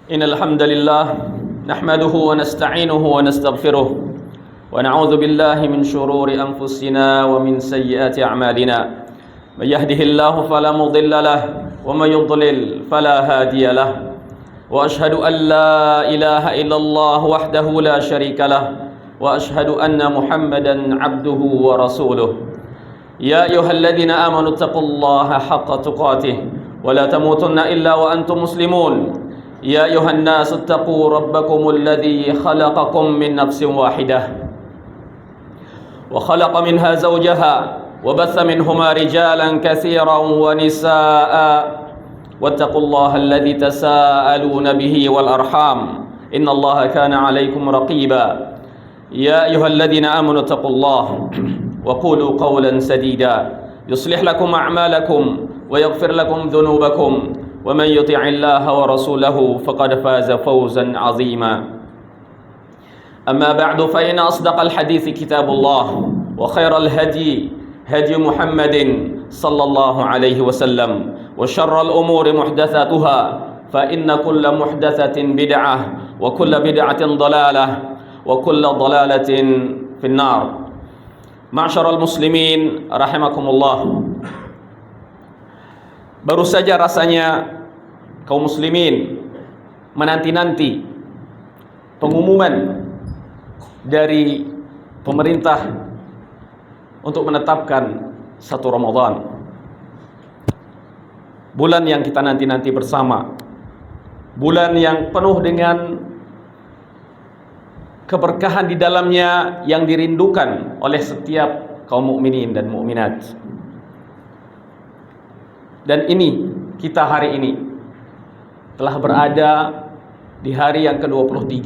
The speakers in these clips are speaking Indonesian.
إن الحمد لله نحمده ونستعينه ونستغفره ونعوذ بالله من شرور أنفسنا ومن سيئات أعمالنا من يهده الله فلا مضل له ومن يضلل فلا هادي له وأشهد أن لا إله إلا الله وحده لا شريك له وأشهد أن محمدا عبده ورسوله يا أيها الذين آمنوا اتقوا الله حق تقاته ولا تموتن إلا وأنتم مسلمون يا أيها الناس اتقوا ربكم الذي خلقكم من نفس واحدة وخلق منها زوجها وبث منهما رجالا كثيرا ونساء واتقوا الله الذي تساءلون به والأرحام إن الله كان عليكم رقيبا يا أيها الذين آمنوا اتقوا الله وقولوا قولا سديدا يصلح لكم أعمالكم ويغفر لكم ذنوبكم ومن يطع الله ورسوله فقد فاز فوزا عظيما أما بعد فإن أصدق الحديث كتاب الله وخير الهدي هدي محمد صلى الله عليه وسلم وشر الأمور محدثاتها فإن كل محدثة بدعة وكل بدعة ضلالة وكل ضلالة في النار معشر المسلمين rahimakumullah. Baru saja rasanya kaum muslimin menanti-nanti pengumuman dari pemerintah untuk menetapkan 1 Ramadan, bulan yang kita nanti-nanti bersama, bulan yang penuh dengan keberkahan di dalamnya yang dirindukan oleh setiap kaum mukminin dan mukminat. Dan ini kita hari ini telah berada di hari yang ke-23,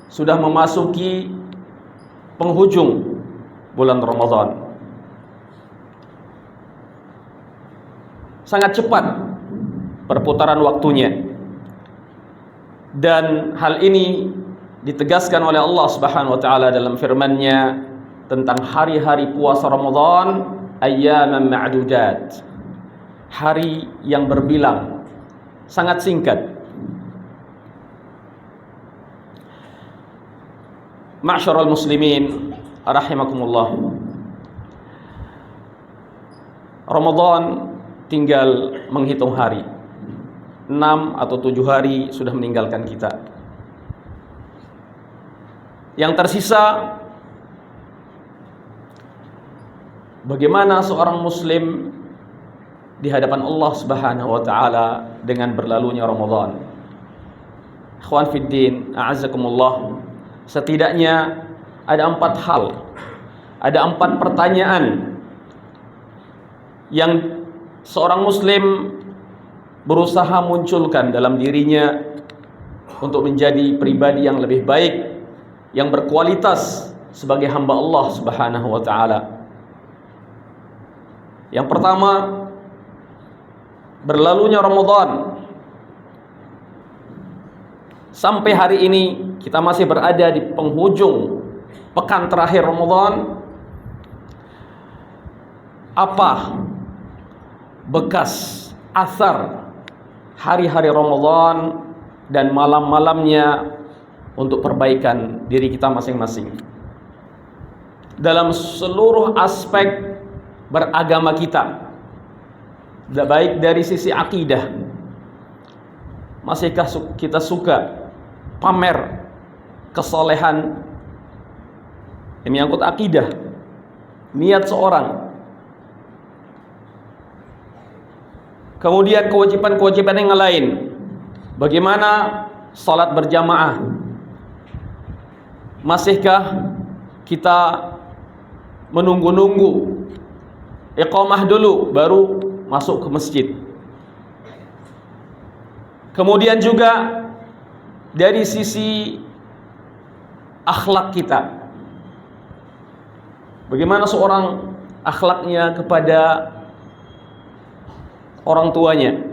sudah memasuki penghujung bulan Ramadan. Sangat cepat perputaran waktunya, dan hal ini ditegaskan oleh Allah Subhanahu wa taala dalam firman-Nya tentang hari-hari puasa Ramadan, ayyaman ma'dudat, hari yang berbilang, sangat singkat. Ma'syaral muslimin rahimakumullah, Ramadan tinggal menghitung hari. 6 atau 7 hari sudah meninggalkan kita. Yang tersisa, bagaimana seorang muslim di hadapan Allah Subhanahu wa taala dengan berlalunya Ramadan. Ikhwan fiddin, a'azzakumullah. Setidaknya ada 4 hal, ada 4 pertanyaan yang seorang muslim berusaha munculkan dalam dirinya untuk menjadi pribadi yang lebih baik, yang berkualitas sebagai hamba Allah Subhanahu wa taala. Yang pertama, berlalunya Ramadan. Sampai hari ini kita masih berada di penghujung pekan terakhir Ramadan. Apa bekas asar hari-hari Ramadan dan malam-malamnya untuk perbaikan diri kita masing-masing dalam seluruh aspek beragama kita, baik dari sisi akidah. Masihkah kita suka pamer kesolehan yang menyangkut akidah, niat seorang, kemudian kewajiban-kewajiban yang lain? Bagaimana salat berjamaah? Masihkah kita menunggu-nunggu iqamah dulu baru masuk ke masjid? Kemudian juga dari sisi akhlak kita, bagaimana seorang akhlaknya kepada orang tuanya,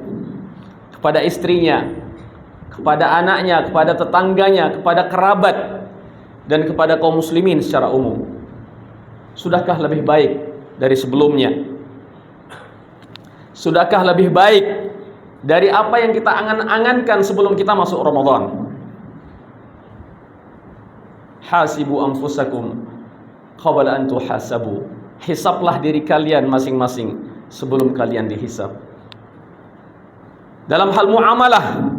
kepada istrinya, kepada anaknya, kepada tetangganya, kepada kerabat, dan kepada kaum muslimin secara umum. Sudahkah lebih baik dari sebelumnya? Sudahkah lebih baik dari apa yang kita angan-angankan sebelum kita masuk Ramadan. Hasibu anfusakum qabla an tuhasabu. Hisablah diri kalian masing-masing sebelum kalian dihisab. Dalam hal muamalah,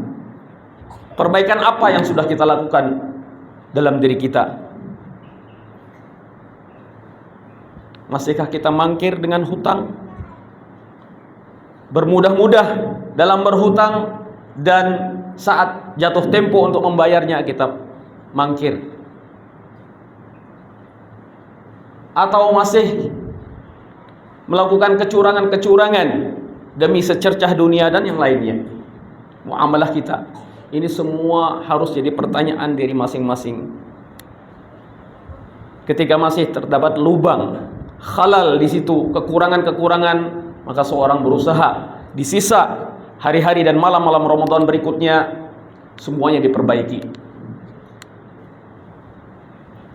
perbaikan apa yang sudah kita lakukan dalam diri kita? Masihkah kita mangkir dengan hutang? Bermudah-mudah dalam berhutang, dan saat jatuh tempo untuk membayarnya kita mangkir? Atau masih melakukan kecurangan-kecurangan demi secercah dunia dan yang lainnya? Muamalah kita ini semua harus jadi pertanyaan diri masing-masing. Ketika masih terdapat lubang, khalal di situ, kekurangan-kekurangan, maka seorang berusaha di sisa hari-hari dan malam-malam Ramadan berikutnya semuanya diperbaiki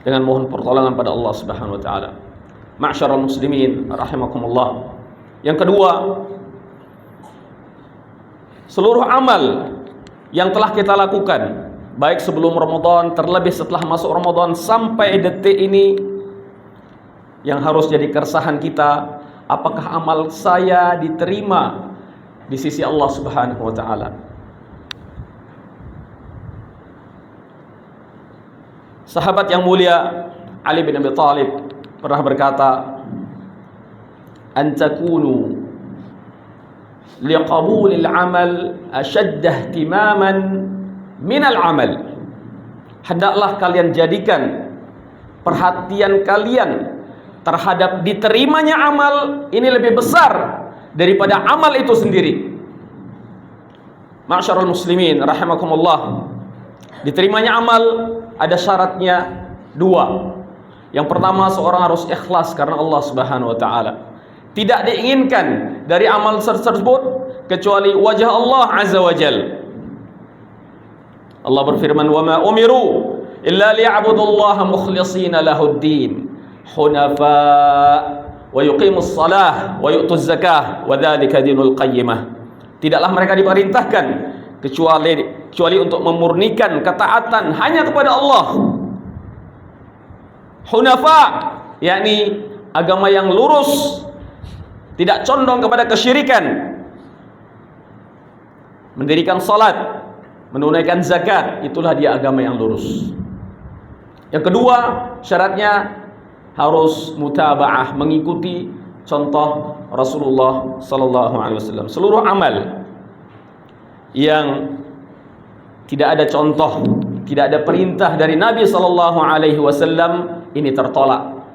dengan mohon pertolongan pada Allah Subhanahu wa taala. Ma'syaral muslimin rahimakumullah. Yang kedua, seluruh amal yang telah kita lakukan baik sebelum Ramadan, terlebih setelah masuk Ramadan sampai detik ini, yang harus jadi keresahan kita, apakah amal saya diterima di sisi Allah Subhanahu wa taala? Sahabat yang mulia Ali bin Abi Thalib pernah berkata, "Antakunu liqabulil amal ashadda ihtimaman minal amal." Hendaklah kalian jadikan perhatian kalian terhadap diterimanya amal ini lebih besar daripada amal itu sendiri. Ma'syarul muslimin rahimakumullah. Diterimanya amal ada syaratnya dua. Yang pertama, seorang harus ikhlas karena Allah Subhanahu wa taala. Tidak diinginkan dari amal tersebut kecuali wajah Allah Azza wa Jalla. Allah berfirman, "Wa ma umiru illa liya'budullaha mukhlishina lahud-din, hunafa wa yuqimus shalah wa yu'tuz zakah wa dzalika dinul qayyimah." Tidaklah mereka diperintahkan kecuali untuk memurnikan ketaatan hanya kepada Allah. Hunafa, yakni agama yang lurus, tidak condong kepada kesyirikan. Mendirikan salat, menunaikan zakat, itulah dia agama yang lurus. Yang kedua, syaratnya harus mutaba'ah, mengikuti contoh Rasulullah sallallahu alaihi wasallam. Seluruh amal yang tidak ada contoh, tidak ada perintah dari Nabi sallallahu alaihi wasallam, ini tertolak.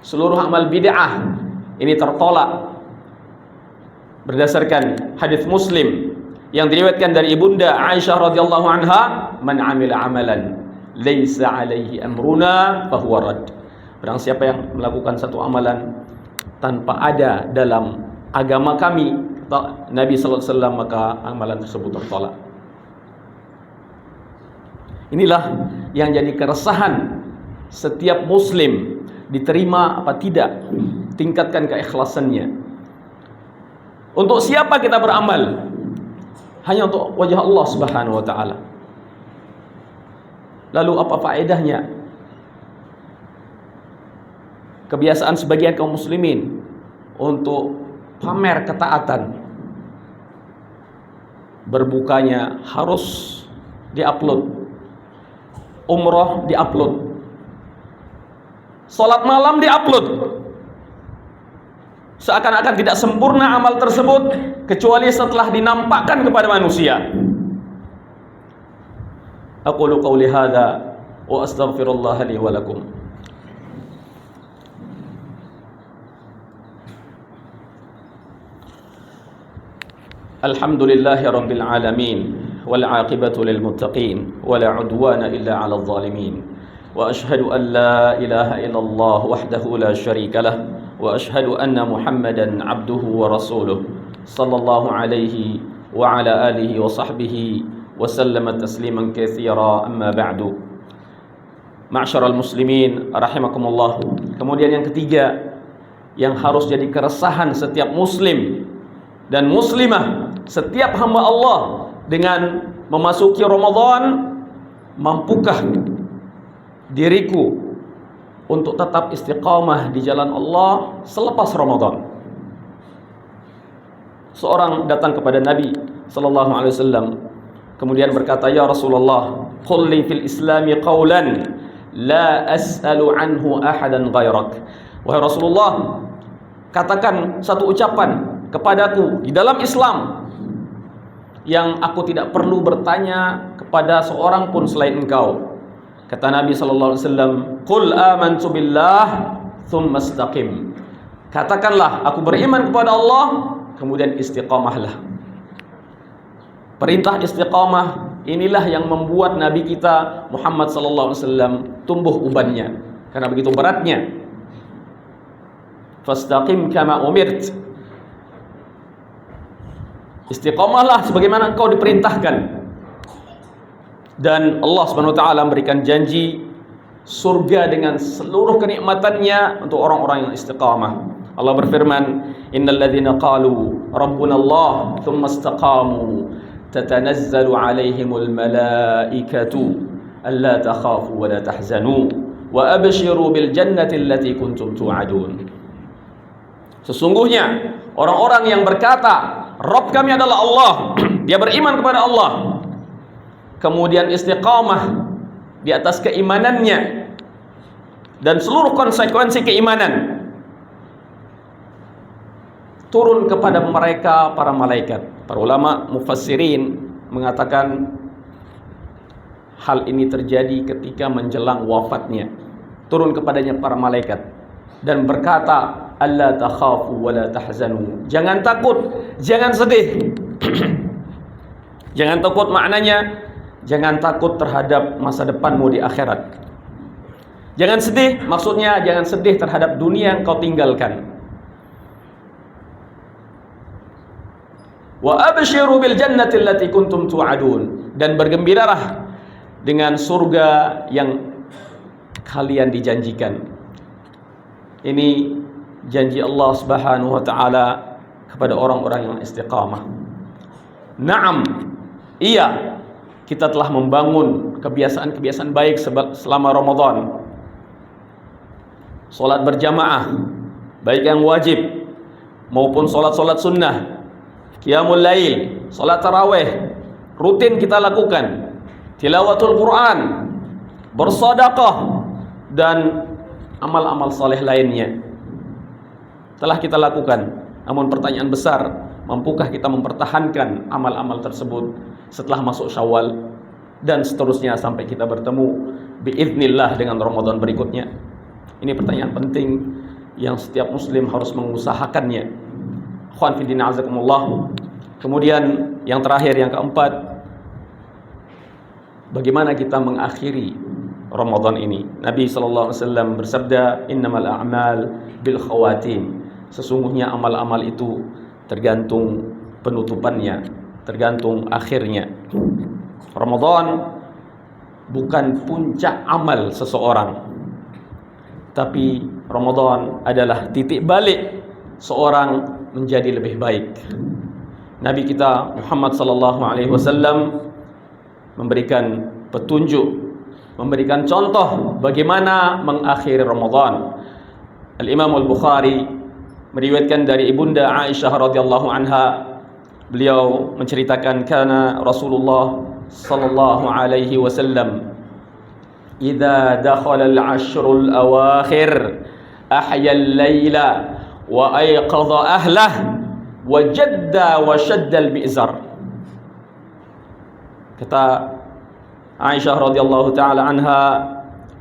Seluruh amal bid'ah ini tertolak berdasarkan hadis Muslim yang diriwayatkan dari Ibunda Aisyah radhiyallahu anha, "Man 'amila 'amalan laisa 'alaihi amruna fahuwa rad." Barang siapa yang melakukan satu amalan tanpa ada dalam agama kami, Nabi sallallahu alaihi wasallam, maka amalan tersebut tertolak. Inilah yang jadi keresahan setiap muslim, diterima apa tidak, tingkatkan keikhlasannya. Untuk siapa kita beramal? Hanya untuk wajah Allah Subhanahu wa taala. Lalu apa faedahnya? Kebiasaan sebagian kaum muslimin untuk pamer ketaatan. Berbukanya harus diupload, umroh diupload, salat malam diupload. Seakan-akan tidak sempurna amal tersebut kecuali setelah dinampakkan kepada manusia. Aqulu qawli hadza wa astaghfirullah li wa lakum. Alhamdulillahi rabbil alamin wal 'aqibatu lil muttaqin wa la 'udwana illa 'alal zalimin. Wa ashhadu an la ilaha illallah wahdahu la syarika lah wa ashhadu anna Muhammadan 'abduhu wa rasuluh sallallahu alaihi wa ala alihi wa sahbihi wa sallama tasliman katsira, amma ba'du. Ma'syaral muslimin rahimakumullah. Kemudian yang ketiga yang harus jadi keresahan setiap muslim dan muslimah setiap hamba Allah dengan memasuki Ramadan, mampukah diriku untuk tetap istiqamah di jalan Allah selepas Ramadan? Seorang datang kepada Nabi sallallahu alaihi wasallam kemudian berkata, "Ya Rasulullah, qul li fil Islami qawlan la as'alu anhu ahadan ghairak." Wahai Rasulullah, katakan satu ucapan kepadaku di dalam Islam yang aku tidak perlu bertanya kepada seorang pun selain engkau. Kata Nabi sallallahu alaihi wasallam, "Qul amantu billah tsumma istaqim." Katakanlah, aku beriman kepada Allah, kemudian istiqamahlah. Perintah istiqamah inilah yang membuat Nabi kita Muhammad sallallahu alaihi wasallam tumbuh ubannya, karena begitu beratnya. Fastaqim kama umirt. Istiqamahlah sebagaimana engkau diperintahkan. Dan Allah Subhanahu wa taala memberikan janji surga dengan seluruh kenikmatannya untuk orang-orang yang istiqamah. Allah berfirman, "Innal ladzina qalu rabbuna Allah tsumma istaqamu tatanazzalu 'alaihimul malaikatu alla takhafu wa la tahzanu wa abshiru bil jannati allati kuntum tu'adun." Sesungguhnya orang-orang yang berkata, Rabb kami adalah Allah, dia beriman kepada Allah, kemudian istiqamah di atas keimanannya dan seluruh konsekuensi keimanan, turun kepada mereka para malaikat. Para ulama mufassirin mengatakan hal ini terjadi ketika menjelang wafatnya. Turun kepadanya para malaikat dan berkata, "Alla takhafu wa la tahzanu." Jangan takut, jangan sedih. Jangan takut maknanya jangan takut terhadap masa depanmu di akhirat. Jangan sedih, maksudnya jangan sedih terhadap dunia yang kau tinggalkan. Wa abshiru bil jannati allati kuntum tu'adun, dan bergembiralah dengan surga yang kalian dijanjikan. Ini janji Allah Subhanahu wa taala kepada orang-orang yang istiqamah. Naam, iya, kita telah membangun kebiasaan-kebiasaan baik selama Ramadan. Salat berjamaah, baik yang wajib maupun salat-salat sunnah, qiyamul lail, salat tarawih, rutin kita lakukan. Tilawatul Quran, bersedekah, dan amal-amal saleh lainnya telah kita lakukan. Namun pertanyaan besar, mampukah kita mempertahankan amal-amal tersebut setelah masuk Syawal dan seterusnya sampai kita bertemu biiznillah dengan Ramadan berikutnya? Ini pertanyaan penting yang setiap muslim harus mengusahakannya. Ikhwan fillah azakumullah. Kemudian yang terakhir, yang keempat, bagaimana kita mengakhiri Ramadan ini? Nabi sallallahu alaihi wasallam bersabda, "Innamal a'mal bil khawatim." Sesungguhnya amal-amal itu tergantung penutupannya, tergantung akhirnya. Ramadan bukan puncak amal seseorang, tapi Ramadan adalah titik balik seorang menjadi lebih baik. Nabi kita Muhammad sallallahu alaihi wasallam memberikan petunjuk, memberikan contoh bagaimana mengakhiri Ramadan. Al-Imam Al-Bukhari meriwayatkan dari Ibunda Aisyah radhiyallahu anha, beliau menceritakan kana Rasulullah sallallahu alaihi wasallam idza dakhala al-ashrul awakhir ahya al-laila wa ayqadha ahlah wa jadda wa shadda al-mi'zar. Kata Aisyah radhiyallahu taala anha,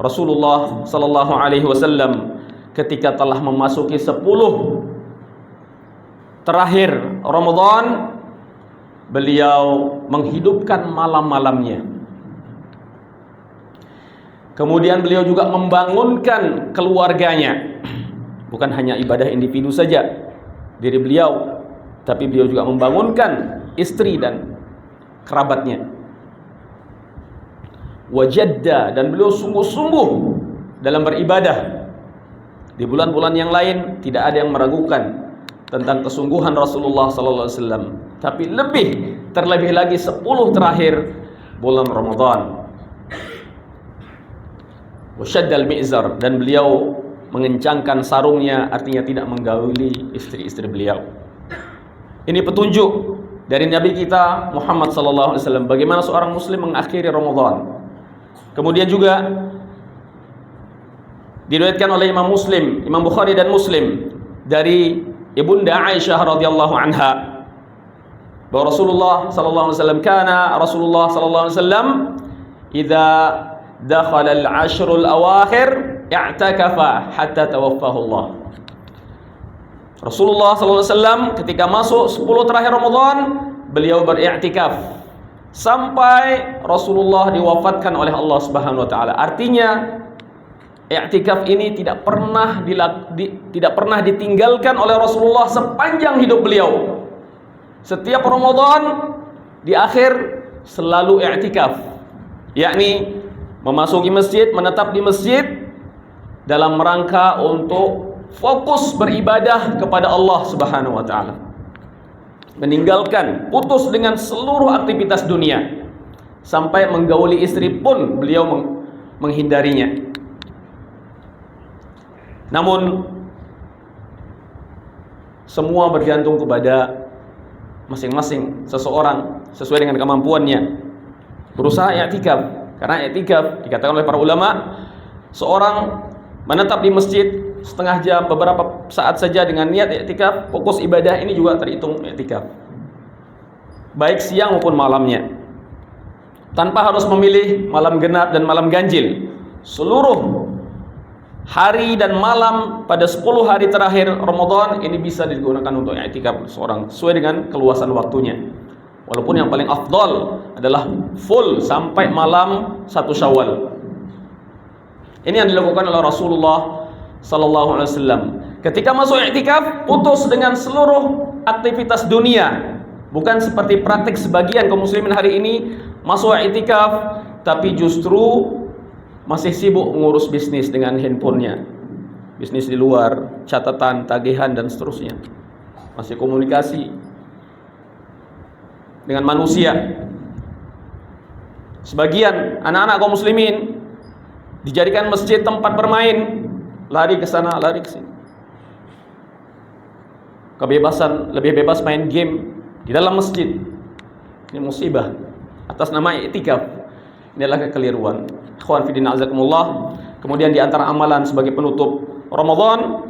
Rasulullah sallallahu alaihi wasallam ketika telah memasuki 10 terakhir Ramadan, beliau menghidupkan malam-malamnya. Kemudian beliau juga membangunkan keluarganya. Bukan hanya ibadah individu saja diri beliau, tapi beliau juga membangunkan istri dan kerabatnya. Wajadda, dan beliau sungguh-sungguh dalam beribadah. Di bulan-bulan yang lain tidak ada yang meragukan tentang kesungguhan Rasulullah sallallahu alaihi wasallam, tapi terlebih lagi 10 terakhir bulan Ramadan. Wasyaddal mi'zar, dan beliau mengencangkan sarungnya, artinya tidak menggauli istri-istri beliau. Ini petunjuk dari Nabi kita Muhammad sallallahu alaihi wasallam bagaimana seorang muslim mengakhiri Ramadan. Kemudian juga diriwayatkan oleh Imam Bukhari dan Muslim dari Ibunda Aisyah radhiyallahu anha bahwa Rasulullah sallallahu alaihi wasallam Rasulullah sallallahu alaihi wasallam idza dakhala al-ashrul awakhir i'takafa hatta tawaffahu Allah. Rasulullah sallallahu alaihi wasallam ketika masuk 10 terakhir Ramadan, beliau beriktikaf sampai Rasulullah diwafatkan oleh Allah Subhanahu wa taala. Artinya i'tikaf ini tidak pernah ditinggalkan oleh Rasulullah sepanjang hidup beliau. Setiap Ramadan di akhir selalu i'tikaf, yakni memasuki masjid, menetap di masjid dalam rangka untuk fokus beribadah kepada Allah Subhanahu wa taala. Meninggalkan, putus dengan seluruh aktivitas dunia. Sampai menggauli istri pun beliau menghindarinya. Namun semua bergantung kepada masing-masing seseorang sesuai dengan kemampuannya. Berusaha i'tikaf, karena i'tikaf dikatakan oleh para ulama, seorang menetap di masjid setengah jam, beberapa saat saja dengan niat i'tikaf, fokus ibadah, ini juga terhitung i'tikaf. Baik siang maupun malamnya. Tanpa harus memilih malam genap dan malam ganjil. Seluruh hari dan malam pada 10 hari terakhir Ramadan ini bisa digunakan untuk i'tikaf seorang sesuai dengan keluasan waktunya. Walaupun yang paling afdal adalah full sampai malam 1 Syawal. Ini yang dilakukan oleh Rasulullah sallallahu alaihi wasallam. Ketika masuk i'tikaf, putus dengan seluruh aktivitas dunia. Bukan seperti praktik sebagian kaum muslimin hari ini masuk i'tikaf tapi justru masih sibuk mengurus bisnis dengan handphonenya, bisnis di luar, catatan, tagihan, dan seterusnya. Masih komunikasi dengan manusia. Sebagian anak-anak kaum muslimin dijadikan masjid tempat bermain, lari ke sana, lari ke sini. Kebebasan, lebih bebas main game di dalam masjid. Ini musibah atas nama i'tikaf. Ini adalah kekeliruan. Ikhwan fillah azakumullah. Kemudian di antara amalan sebagai penutup Ramadan,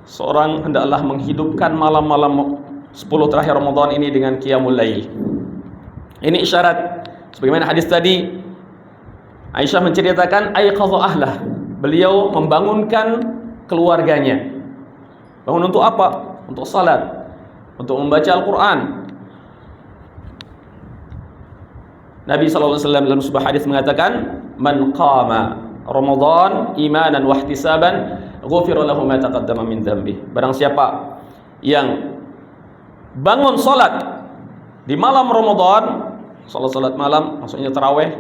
seorang hendaklah menghidupkan malam-malam 10 terakhir Ramadan ini dengan qiyamul lail. Ini isyarat sebagaimana hadis tadi Aisyah menceritakan aiqadha ahlah. Beliau membangunkan keluarganya. Bangun untuk apa? Untuk salat, untuk membaca Al-Qur'an. Nabi sallallahu alaihi wasallam dalam sebuah hadis mengatakan, "Man qama Ramadan imanan wa ihtisaban, ghufira lahu ma taqaddama min dzambi." Barang siapa yang bangun salat di malam Ramadan, salat malam maksudnya tarawih,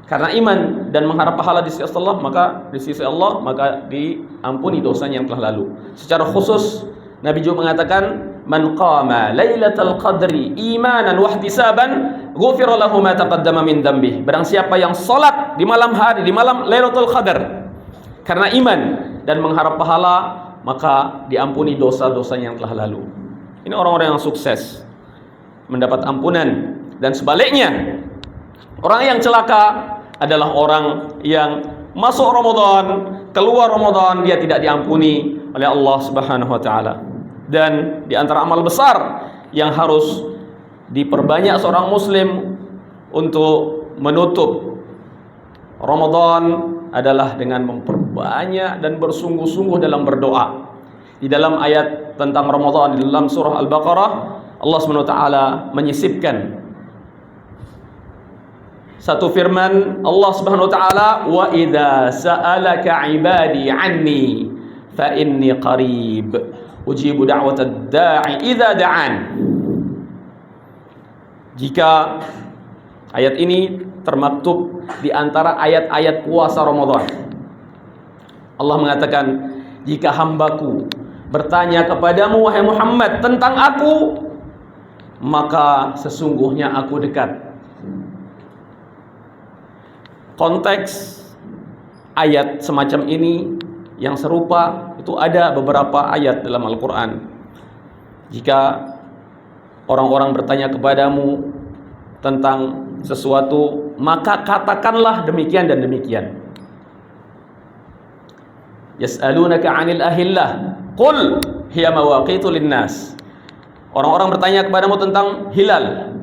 karena iman dan mengharap pahala di sisi Allah, maka diampuni dosanya yang telah lalu. Secara khusus Nabi juga mengatakan, "Man qama lailatal qadri imanan wa ihtisaban, ghufira lahu ma taqaddama min dzambi." Barang siapa yang salat di malam hari, di malam Lailatul Qadar karena iman dan mengharap pahala, maka diampuni dosa-dosanya yang telah lalu. Ini orang-orang yang sukses mendapat ampunan. Dan sebaliknya, orang yang celaka adalah orang yang masuk Ramadan, keluar Ramadan, dia tidak diampuni oleh Allah Subhanahu wa taala. Dan di antara amal besar yang harus diperbanyak seorang muslim untuk menutup Ramadan adalah dengan memperbanyak dan bersungguh-sungguh dalam berdoa. Di dalam ayat tentang Ramadan di dalam surah Al-Baqarah, Allah Subhanahu wa taala menyisipkan satu firman Allah Subhanahu wa taala, "Wa idza sa'alaka 'ibadi 'anni fa inni qarib ujibu da'watad da'i idza da'an." Jika ayat ini termaktub di antara ayat-ayat puasa Ramadan. Allah mengatakan, jika hambaku bertanya kepadamu wahai Muhammad tentang aku, maka sesungguhnya aku dekat. Konteks ayat semacam ini yang serupa itu ada beberapa ayat dalam Al-Quran. Jika orang-orang bertanya kepadamu tentang sesuatu, maka katakanlah demikian dan demikian. Yas'alunaka 'anil ahillah qul hiya mawaqitu linnas. Orang-orang bertanya kepadamu tentang hilal,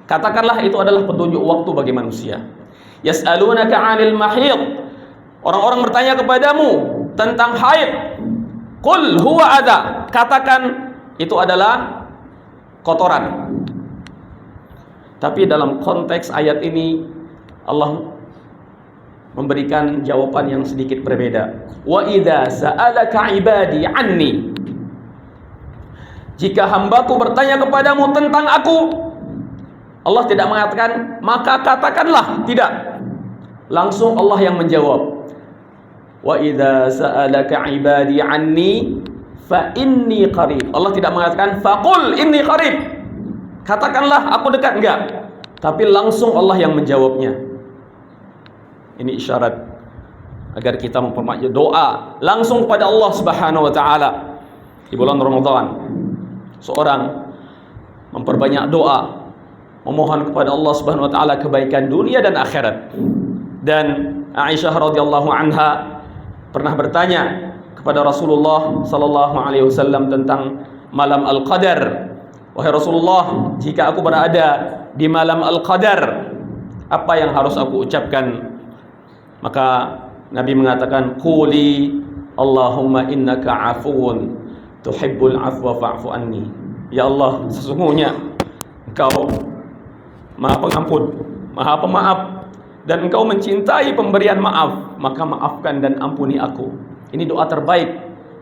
katakanlah itu adalah petunjuk waktu bagi manusia. Yas'alunaka 'anil mahid. Orang-orang bertanya kepadamu tentang haid. Qul huwa adha. Katakan itu adalah kotoran. Tapi dalam konteks ayat ini Allah memberikan jawaban yang sedikit berbeda. Wa idza sa'alaka 'ibadi 'anni. Jika hambaku bertanya kepadamu tentang aku, Allah tidak mengatakan maka katakanlah, tidak. Langsung Allah yang menjawab. Wa idza sa'alaka 'ibadi 'anni fa inni qarib. Allah tidak mengatakan faqul inni qarib. Katakanlah aku dekat, enggak. Tapi langsung Allah yang menjawabnya. Ini isyarat agar kita memperbanyak doa langsung kepada Allah Subhanahu wa taala di bulan Ramadan. Seorang memperbanyak doa, memohon kepada Allah Subhanahu wa taala kebaikan dunia dan akhirat. Dan Aisyah radhiyallahu anha pernah bertanya kepada Rasulullah sallallahu alaihi wasallam tentang malam Al-Qadar. Wahai Rasulullah, jika aku berada di malam Al-Qadar, apa yang harus aku ucapkan? Maka Nabi mengatakan, quli Allahumma innaka afuun tuhibbul afwa fa'fu anni. Ya Allah, sesungguhnya Engkau Maha Pengampun, Maha Pemaaf, dan Engkau mencintai pemberian maaf, maka maafkan dan ampuni aku. Ini doa terbaik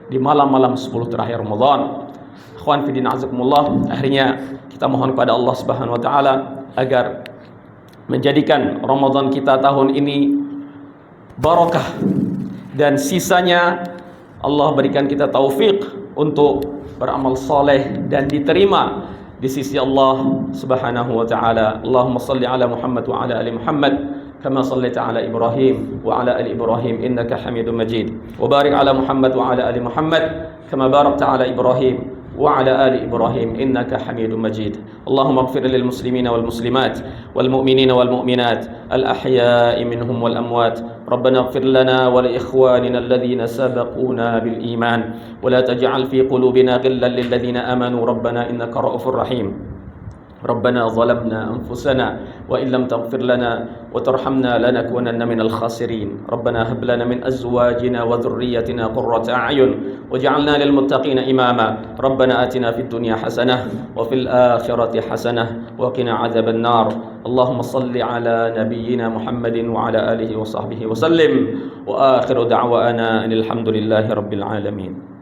di malam-malam 10 terakhir Ramadan. Akhwan fillah azakumullah, akhirnya kita mohon kepada Allah Subhanahu wa taala agar menjadikan Ramadan kita tahun ini barakah, dan sisanya Allah berikan kita taufik untuk beramal saleh dan diterima di sisi Allah Subhanahu wa taala. Allahumma shalli ala Muhammad wa ala ali Muhammad كما صليت على إبراهيم وعلى آل إبراهيم إنك حميد مجيد وبارك على محمد وعلى آل محمد كما باركت على إبراهيم وعلى آل إبراهيم إنك حميد مجيد اللهم اغفر للمسلمين والمسلمات والمؤمنين والمؤمنات الأحياء منهم والأموات ربنا اغفر لنا ولإخواننا الذين سبقونا بالإيمان ولا تجعل في قلوبنا غلا للذين آمنوا ربنا إنك رؤوف رحيم ربنا ظلمنا أنفسنا وإن لم تغفر لنا وترحمنا لنكونن من الخاسرين ربنا هب لنا من أزواجنا وذريتنا قرة أعين واجعلنا للمتقين إماما ربنا آتنا في الدنيا حسنة وفي الآخرة حسنة وقنا عذاب النار اللهم صل على نبينا محمد وعلى آله وصحبه وسلم وآخر دعوانا أن الحمد لله رب العالمين.